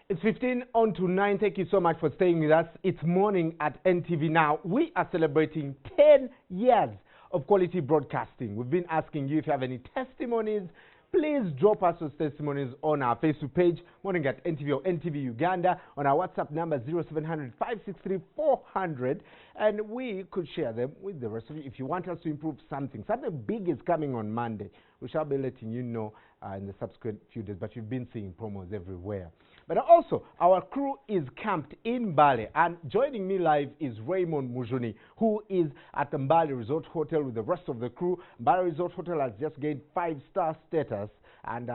It's 15 on to 9. Thank you so much for staying with us. It's morning at NTV now. We are celebrating 10 years of quality broadcasting. We've been asking you if you have any testimonies. Please drop us those testimonies on our Facebook page, Morning at NTV or NTV Uganda, on our WhatsApp number 0700 563 400, and we could share them with the rest of you. If you want us to improve something big is coming on Monday. We shall be letting you know in the subsequent few days, but you've been seeing promos everywhere. But also, our crew is camped in Mbale, and joining me live is Raymond Mujuni, who is at the Mbale Resort Hotel with the rest of the crew. Mbale Resort Hotel has just gained 5-star status, and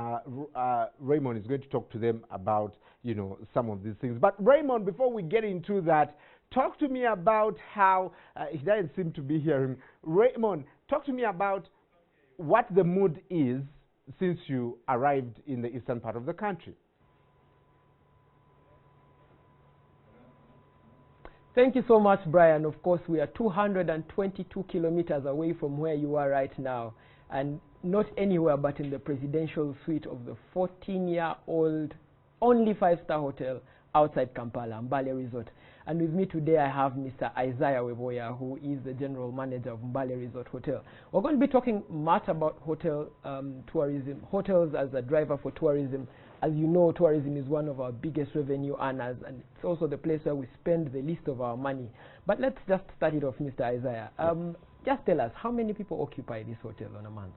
Raymond is going to talk to them about, you know, some of these things. But Raymond, before we get into that, talk to me about how, he doesn't seem to be hearing. Raymond, talk to me about what the mood is since you arrived in the eastern part of the country. Thank you so much, Brian. Of course, we are 222 kilometers away from where you are right now, and not anywhere but in the presidential suite of the 14-year-old, only 5-star hotel outside Kampala, Mbale Resort. And with me today, I have Mr. Isaiah Weboya, who is the General Manager of Mbale Resort Hotel. We're going to be talking much about hotel tourism, hotels as a driver for tourism. As you know, tourism is one of our biggest revenue earners, and it's also the place where we spend the least of our money. But let's just start it off, Mr. Isaiah. Just tell us, how many people occupy this hotel on a month?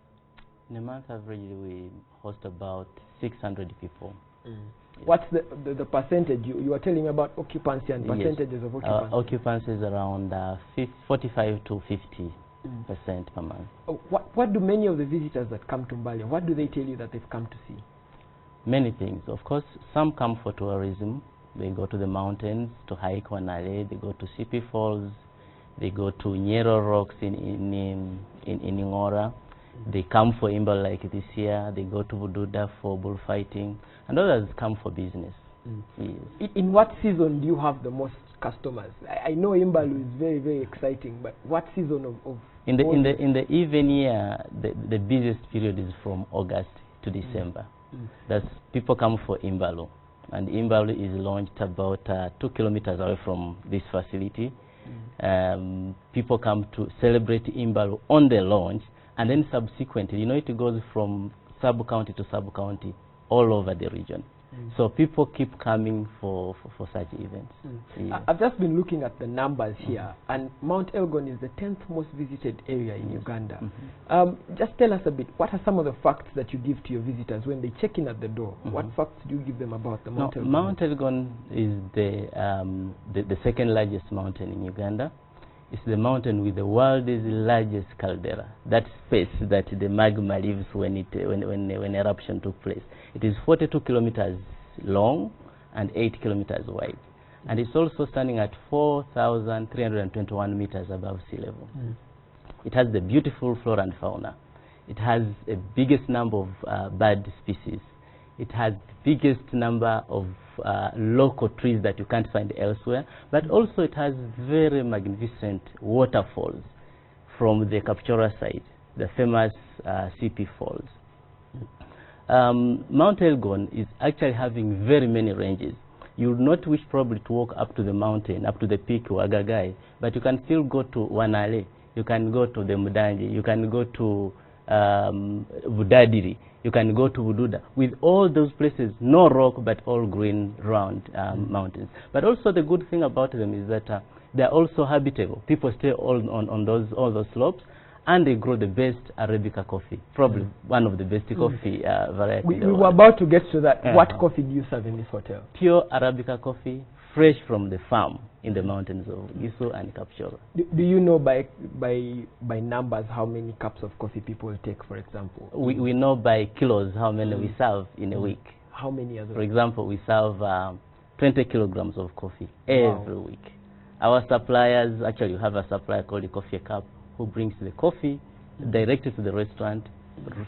In a month, averagely, we host about 600 people. Yes. What's the percentage? You were telling me about occupancy and percentages of occupancy. Occupancy is around 45 to 50% per month. What do many of the visitors that come to Mbale, what do they tell you that they've come to see? Many things. Of course, some come for tourism. They go to the mountains to hike Wanale. They go to Sipi Falls. They go to Nyero Rocks in Ingora. They come for Mbale like this year. They go to Bududa for bullfighting. And others come for business. Yes. In what season do you have the most customers? I know Mbale is very, very exciting, but what season of in the even year, the busiest period is from August to December. That's people come for Mbale, and Mbale is launched about 2 kilometers away from this facility. People come to celebrate Mbale on the launch, and then subsequently, you know, it goes from sub-county to sub-county all over the region. So people keep coming for such events. Yeah. I've just been looking at the numbers here, and Mount Elgon is the 10th most visited area in Uganda. Just tell us a bit, what are some of the facts that you give to your visitors when they check in at the door? What facts do you give them about the Mount Elgon? Mount Elgon is the second largest mountain in Uganda. It's the mountain with the world's largest caldera, that space that the magma leaves when eruption took place. It is 42 kilometers long and 8 kilometers wide. And it's also standing at 4,321 meters above sea level. It has the beautiful flora and fauna. It has the biggest number of bird species. It has the biggest number of local trees that you can't find elsewhere, but also it has very magnificent waterfalls from the Kapchora side, the famous Sipi Falls. Mount Elgon is actually having very many ranges. You would not wish probably to walk up to the mountain, up to the peak or Agagai, but you can still go to Wanale, you can go to the Mudangi, you can go to Budadiri, you can go to Bududa. With all those places, no rock, but all green, round mountains. But also the good thing about them is that they are also habitable. People stay on all those slopes, and they grow the best Arabica coffee, probably one of the best coffee varieties. We were about to get to that. What coffee do you serve in this hotel? Pure Arabica coffee, fresh from the farm in the mountains of Giso and Kapchora. Do you know by numbers how many cups of coffee people take, for example? We know by kilos how many we serve in a week. How many are those? For example, we serve 20 kilograms of coffee every week. Our suppliers, actually we have a supplier called the Coffee Cup, who brings the coffee directly to the restaurant,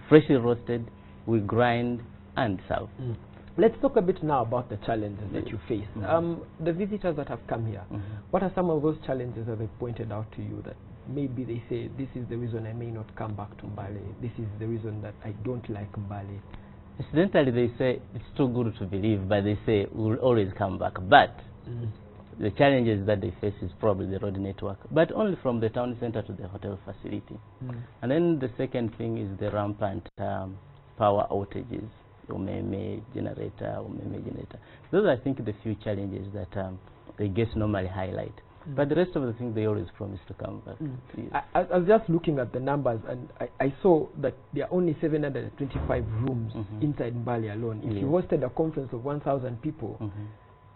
freshly roasted, we grind and serve. Let's talk a bit now about the challenges that you face. The visitors that have come here, what are some of those challenges that they pointed out to you that maybe they say, this is the reason I may not come back to Mbale, this is the reason that I don't like Mbale? Incidentally, they say it's too good to believe, but they say we'll always come back. But the challenges that they face is probably the road network, but only from the town center to the hotel facility. And then the second thing is the rampant power outages, umeme generator. Those are, I think, the few challenges that the guests normally highlight. But the rest of the things, they always promise to come back. I was just looking at the numbers, and I saw that there are only 725 rooms inside Mbale alone. If you hosted a conference of 1,000 people,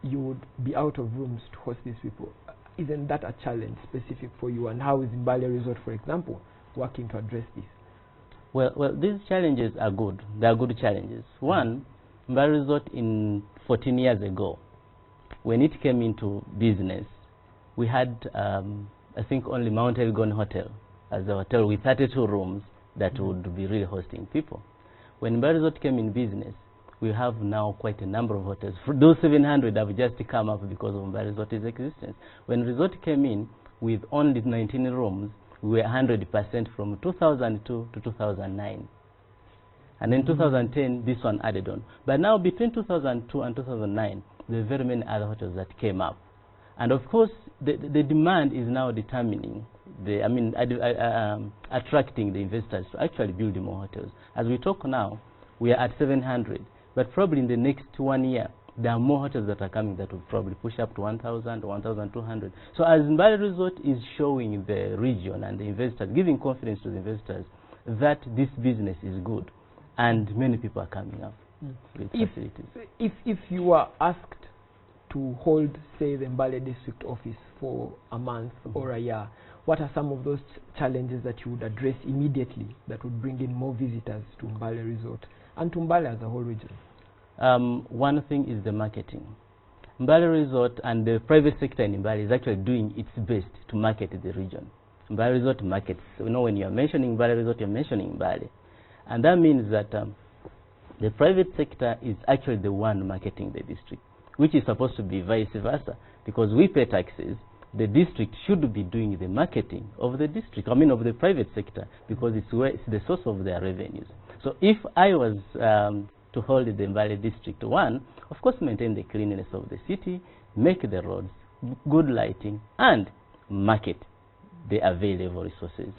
you would be out of rooms to host these people. Isn't that a challenge specific for you? And how is Mbale Resort, for example, working to address this? Well, these challenges are good. They are good challenges. One, Mbale Resort 14 years ago, when it came into business, we had, I think, only Mount Elgon Hotel as a hotel with 32 rooms that would be really hosting people. When Mbale Resort came in business, we have now quite a number of hotels. For those 700 have just come up because of Mbale Resort's existence. When Resort came in with only 19 rooms, we were 100% from 2002 to 2009. And in 2010, this one added on. But now, between 2002 and 2009, there are very many other hotels that came up. And of course, the demand is now determining, attracting the investors to actually build more hotels. As we talk now, we are at 700, but probably in the next 1 year, there are more hotels that are coming that will probably push up to 1,000 or 1,200. So as Mbale Resort is showing the region and the investors, giving confidence to the investors that this business is good, and many people are coming up with facilities. If you were asked to hold, say, the Mbale district office for a month or a year, what are some of those challenges that you would address immediately that would bring in more visitors to Mbale Resort and to Mbale as a whole region? One thing is the marketing. Mbale Resort and the private sector in Mbale is actually doing its best to market the region. Mbale Resort markets. You know, when you are mentioning Mbale Resort, you're mentioning Mbale. And that means that the private sector is actually the one marketing the district, which is supposed to be vice versa, because we pay taxes. The district should be doing the marketing of the district, of the private sector, because it's the source of their revenues. So if I was to hold the Mbale district, one, of course, maintain the cleanliness of the city, make the roads, good lighting, and market the available resources.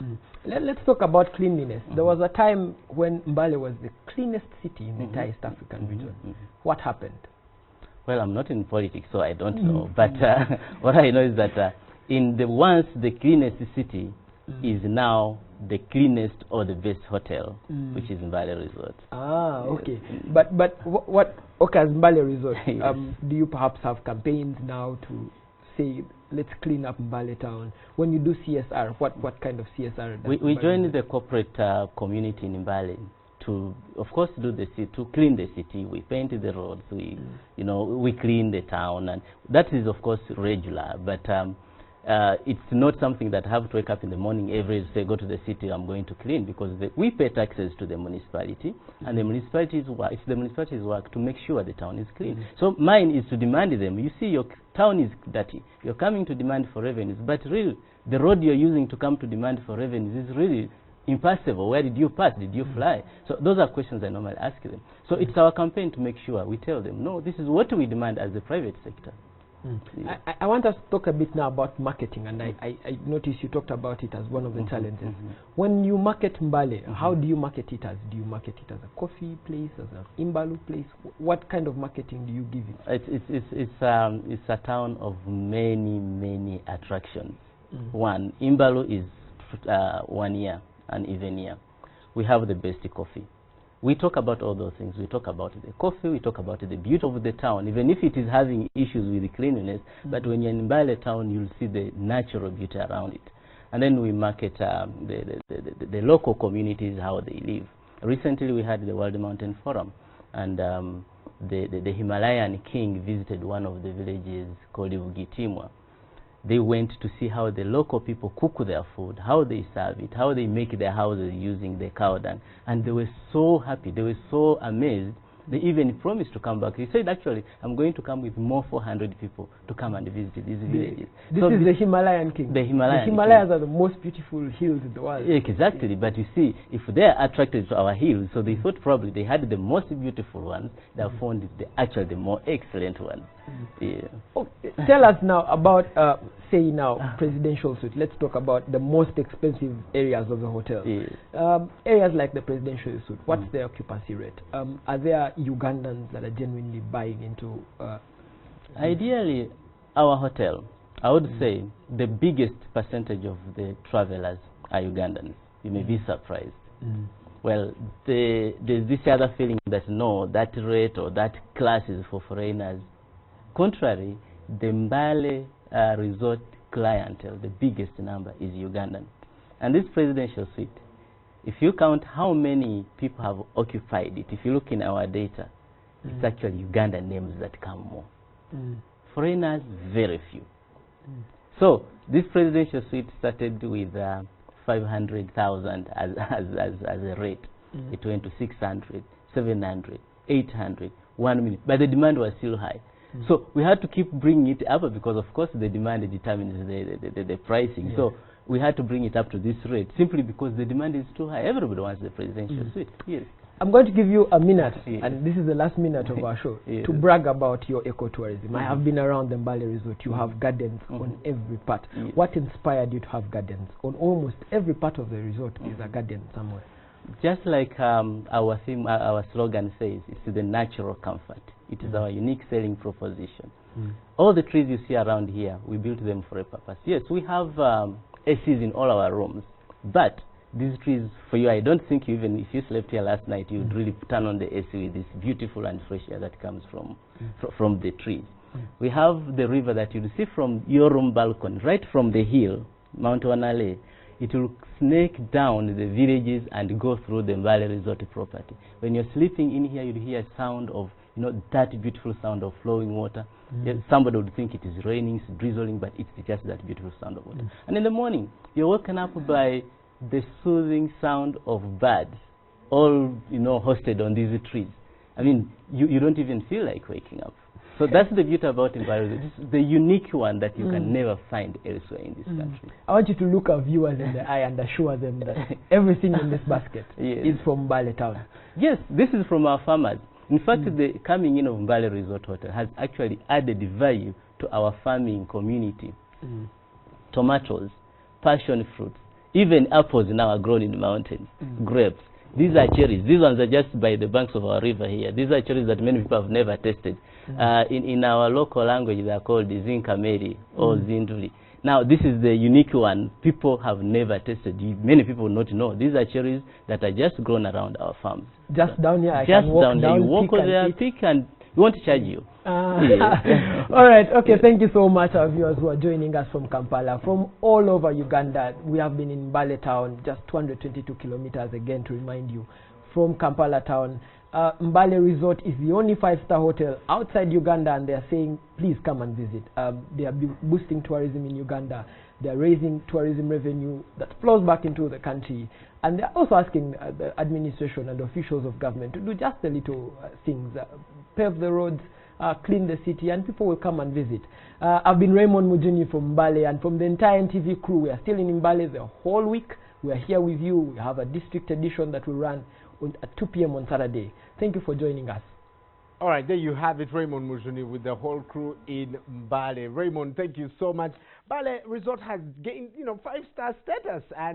Let's talk about cleanliness. There was a time when Mbale was the cleanest city in the entire East African region. What happened? Well, I'm not in politics, so I don't know. But what I know is that once the cleanest city is now the cleanest or the best hotel, which is Mbale Resort. Ah, okay. But okay, as Mbale Resort, do you perhaps have campaigns now to say, let's clean up Mbale town? When you do CSR, what kind of CSR? We join the corporate community in Mbale to, of course, to clean the city. We paint the roads. We clean the town, and that is, of course, regular. But it's not something that I have to wake up in the morning every day, say, go to the city, I'm going to clean, because we pay taxes to the municipality, and the municipality's work, it's the municipality's work to make sure the town is clean. So mine is to demand them. You see, your town is dirty. You're coming to demand for revenues, but really, the road you're using to come to demand for revenues is really impassable. Where did you pass? Did you fly? So those are questions I normally ask them. So it's our campaign to make sure we tell them, no, this is what we demand as the private sector. I want us to talk a bit now about marketing, and I noticed you talked about it as one of the challenges. When you market Mbale, how do you market it as? Do you market it as a coffee place, as an Imbalu place? What kind of marketing do you give it? It's a town of many attractions. One, Imbalu is 1 year, an even year. We have the best coffee. We talk about all those things. We talk about the coffee, we talk about the beauty of the town, even if it is having issues with the cleanliness. But when you're in Mbale town, you'll see the natural beauty around it. And then we market the local communities, how they live. Recently, we had the World Mountain Forum, and the Himalayan king visited one of the villages called Ivugitimwa. They went to see how the local people cook their food, how they serve it, how they make their houses using the cow dung. And they were so happy, they were so amazed They even promised to come back. He said, actually, I'm going to come with more 400 people to come and visit these villages. This is the Himalayan king. The Himalayas are the most beautiful hills in the world. Exactly, yeah. But you see, if they are attracted to our hills, so they thought probably they had the most beautiful ones, they have found actually the more excellent ones. Yeah. Okay. Tell us now about, presidential suite. Let's talk about the most expensive areas of the hotel. Yeah. Areas like the presidential suite, what's the occupancy rate? Are there Ugandans that are genuinely buying into? Ideally, our hotel, I would say the biggest percentage of the travelers are Ugandans. You may be surprised. Well, there's this other feeling that no, that rate or that class is for foreigners. Contrary, the Mbale Resort clientele, the biggest number is Ugandan. And this presidential suite, if you count how many people have occupied it, if you look in our data, it's actually Ugandan names that come more. Foreigners, very few. So this presidential suite started with 500,000 as a rate. It went to 600, 700, 800, 1 million. But the demand was still high. So we had to keep bringing it up because, of course, the demand determines the pricing. Yeah. So we had to bring it up to this rate simply because the demand is too high. Everybody wants the presidential suite. Yes. I'm going to give you a minute, and this is the last minute of our show, to brag about your ecotourism. I have been around the Mbale Resort. You have gardens on every part. What inspired you to have gardens? On almost every part of the resort is a garden somewhere. Just like our theme, our slogan says, it's the natural comfort. It is our unique selling proposition. All the trees you see around here, we built them for a purpose. Yes, we have ACs in all our rooms, but these trees, for you, I don't think even if you slept here last night, you would really turn on the AC with this beautiful and fresh air that comes from the trees. We have the river that you see from your room balcony, right from the hill, Mount Wanale. It will snake down the villages and go through the Mbale Resort property. When you're sleeping in here, you'll hear a sound of, that beautiful sound of flowing water. Yes, somebody would think it is raining, it's drizzling, but it's just that beautiful sound of water. And in the morning, you're woken up by the soothing sound of birds, all, hosted on these trees. I mean, you don't even feel like waking up. So that's the beauty about Mbale. It's the unique one that you can never find elsewhere in this country. I want you to look our viewers in the eye and assure them that everything in this basket is from Mbale town. Yes, this is from our farmers. In fact, the coming in of Mbale Resort Hotel has actually added value to our farming community. Tomatoes, passion fruits, even apples now are grown in the mountains, grapes. These are cherries. These ones are just by the banks of our river here. These are cherries that many people have never tasted. In our local language, they are called zinkameri or zinduli. Now, this is the unique one. People have never tasted. Many people will not know. These are cherries that are just grown around our farms. Just down here, I just can walk down here. You walk over there, pick, and we won't charge you. All right, okay, thank you so much, our viewers who are joining us from Kampala, from all over Uganda. We have been in Mbale town, just 222 kilometers, again, to remind you, from Kampala town. Mbale Resort is the only 5-star hotel outside Uganda, and they are saying, please come and visit. They are boosting tourism in Uganda. They are raising tourism revenue that flows back into the country. And they are also asking the administration and officials of government to do just a little things, pave the roads, clean the city, and people will come and visit. I've been Raymond Mujuni from Mbale, and from the entire NTV crew, we are still in Mbale the whole week. We are here with you. We have a district edition that will run at 2 p.m. on Saturday. Thank you for joining us. All right, there you have it, Raymond Mujuni with the whole crew in Mbale. Raymond, thank you so much. Mbale Resort has gained, 5-star status, and